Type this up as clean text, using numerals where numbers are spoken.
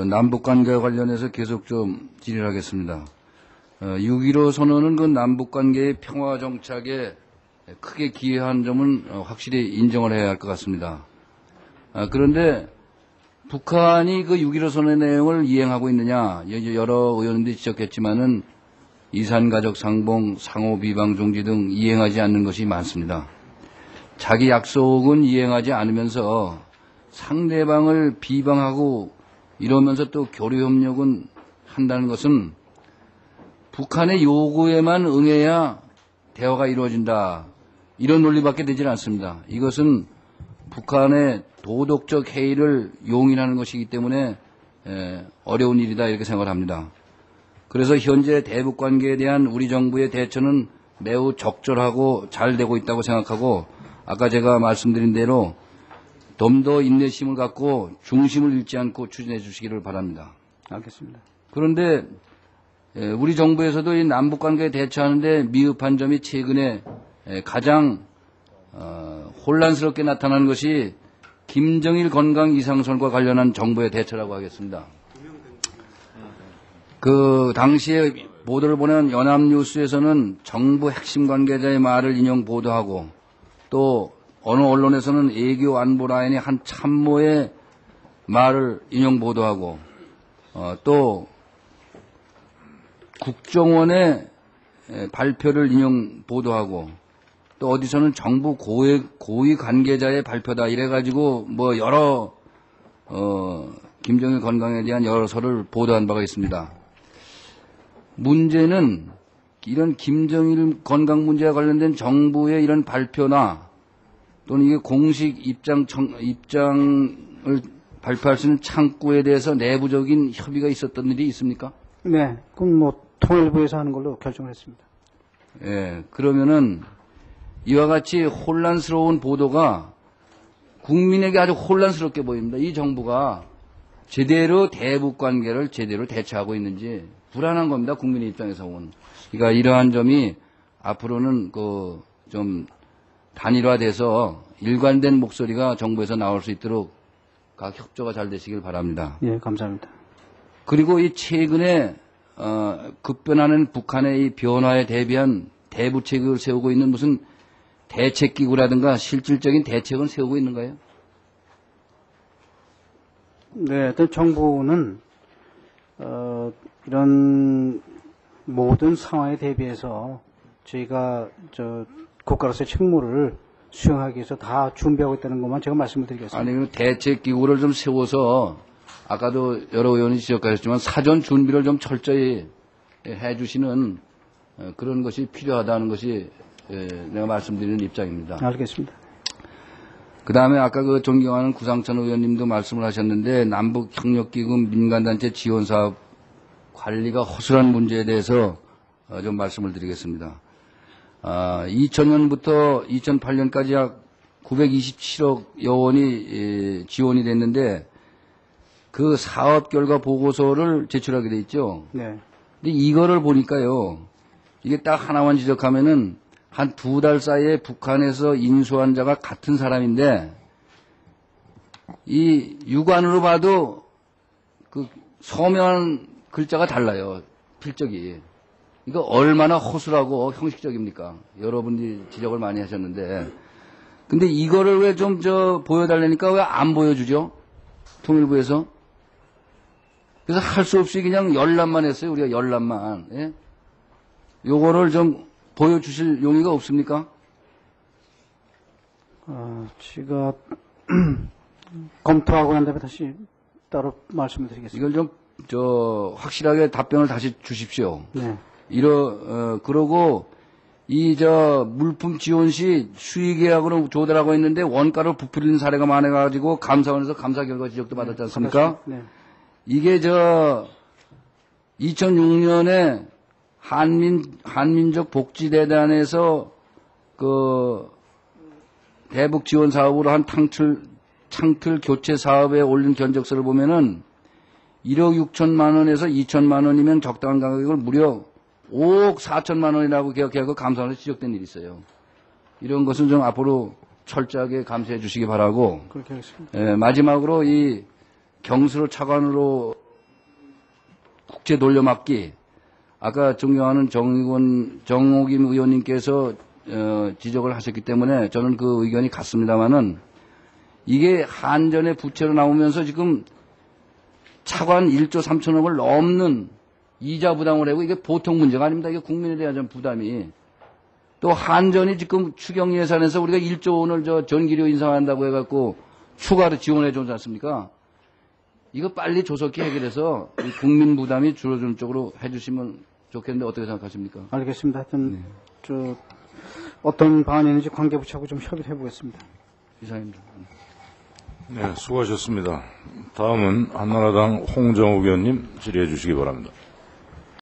남북 관계와 관련해서 계속 좀 질의하겠습니다. 6.15 선언은 그 남북 관계의 평화 정착에 크게 기여한 점은 확실히 인정을 해야 할 것 같습니다. 그런데 북한이 그 6.15 선언의 내용을 이행하고 있느냐, 여러 의원들이 지적했지만은 이산가족 상봉, 상호 비방 중지 등 이행하지 않는 것이 많습니다. 자기 약속은 이행하지 않으면서 상대방을 비방하고 이러면서 또 교류협력은 한다는 것은 북한의 요구에만 응해야 대화가 이루어진다. 이런 논리밖에 되질 않습니다. 이것은 북한의 도덕적 해이를 용인하는 것이기 때문에 어려운 일이다 이렇게 생각을 합니다. 그래서 현재 대북 관계에 대한 우리 정부의 대처는 매우 적절하고 잘 되고 있다고 생각하고 아까 제가 말씀드린 대로 좀 더 인내심을 갖고 중심을 잃지 않고 추진해 주시기를 바랍니다. 알겠습니다. 그런데 우리 정부에서도 이 남북 관계에 대처하는데 미흡한 점이 최근에 가장 혼란스럽게 나타나는 것이 김정일 건강 이상설과 관련한 정부의 대처라고 하겠습니다. 그 당시에 보도를 보낸 연합뉴스에서는 정부 핵심 관계자의 말을 인용 보도하고 또 어느 언론에서는 애교 안보 라인의 한 참모의 말을 인용 보도하고 또 국정원의 발표를 인용 보도하고 또 어디서는 정부 고위 관계자의 발표다 이래가지고 뭐 여러 김정일 건강에 대한 여러 설을 보도한 바가 있습니다. 문제는 이런 김정일 건강 문제와 관련된 정부의 이런 발표나 또는 이게 공식 입장을 발표할 수 있는 창구에 대해서 내부적인 협의가 있었던 일이 있습니까? 네, 그럼 뭐 통일부에서 하는 걸로 결정을 했습니다. 예, 그러면은 이와 같이 혼란스러운 보도가 국민에게 아주 혼란스럽게 보입니다. 이 정부가 제대로 대북 관계를 제대로 대처하고 있는지 불안한 겁니다. 국민의 입장에서 온. 그러니까 이러한 점이 앞으로는 좀 단일화돼서 일관된 목소리가 정부에서 나올 수 있도록 각 협조가 잘 되시길 바랍니다. 예, 감사합니다. 그리고 이 최근에 급변하는 북한의 이 변화에 대비한 대부책을 세우고 있는 무슨 대책기구라든가 실질적인 대책은 세우고 있는가요? 네, 정부는 이런 모든 상황에 대비해서 저희가 국가로서의 책무를 수행하기 위해서 다 준비하고 있다는 것만 제가 말씀을 드리겠습니다. 아니, 그 대책기구를 좀 세워서 아까도 여러 의원이 지적하셨지만 사전 준비를 좀 철저히 해주시는 그런 것이 필요하다는 것이 내가 말씀드리는 입장입니다. 알겠습니다. 그 다음에 아까 그 존경하는 구상천 의원님도 말씀을 하셨는데 남북협력기금 민간단체 지원사업 관리가 허술한 문제에 대해서 좀 말씀을 드리겠습니다. 2000년부터 2008년까지 약 927억여 원이 지원이 됐는데 그 사업 결과 보고서를 제출하게 돼 있죠. 네. 근데 이거를 보니까요. 이게 딱 하나만 지적하면은 한 2달 사이에 북한에서 인수한 자가 같은 사람인데 이 육안으로 봐도 그 서면 글자가 달라요. 필적이. 이거 얼마나 허술하고 형식적입니까? 여러분들이 지적을 많이 하셨는데. 근데 이거를 왜 좀 보여달라니까 왜 안 보여주죠? 통일부에서. 그래서 할 수 없이 그냥 열람만 했어요. 우리가 열람만. 예? 요거를 좀 보여주실 용의가 없습니까? 제가 검토하고 난 다음에 다시 따로 말씀을 드리겠습니다. 이걸 좀 확실하게 답변을 다시 주십시오. 네. 그러고 물품 지원 시 수의계약으로 조달하고 있는데 원가를 부풀리는 사례가 많아가지고 감사원에서 감사 결과 지적도 받았지 않습니까? 네. 이게 2006년에 한민족 복지대단에서 그 대북 지원 사업으로 한 창틀 교체 사업에 올린 견적서를 보면은 1억 6천만 원에서 2천만 원이면 적당한 가격을 무려 5억 4천만 원이라고 계약하고 감사원에서 지적된 일이 있어요. 이런 것은 좀 앞으로 철저하게 감시해 주시기 바라고. 그렇게 하겠습니다. 마지막으로 이 경수로 차관으로 국제 돌려막기, 아까 존경하는 정옥임 의원님께서 지적을 하셨기 때문에 저는 그 의견이 같습니다만은 이게 한전의 부채로 나오면서 지금 차관 1조 3천억을 넘는 이자 부담을 하고 이게 보통 문제가 아닙니다. 이게 국민에 대한 부담이. 또 한전이 지금 추경 예산에서 우리가 1조 원을 전기료 인상한다고 해갖고 추가로 지원해 주지 않습니까? 이거 빨리 조속히 해결해서 이 국민 부담이 줄어드는 쪽으로 해주시면 좋겠는데 어떻게 생각하십니까? 알겠습니다. 하여튼 어떤 방안이 있는지 관계부처하고 좀 협의를 해보겠습니다. 이상입니다. 네, 수고하셨습니다. 다음은 한나라당 홍정욱 의원님 질의해 주시기 바랍니다.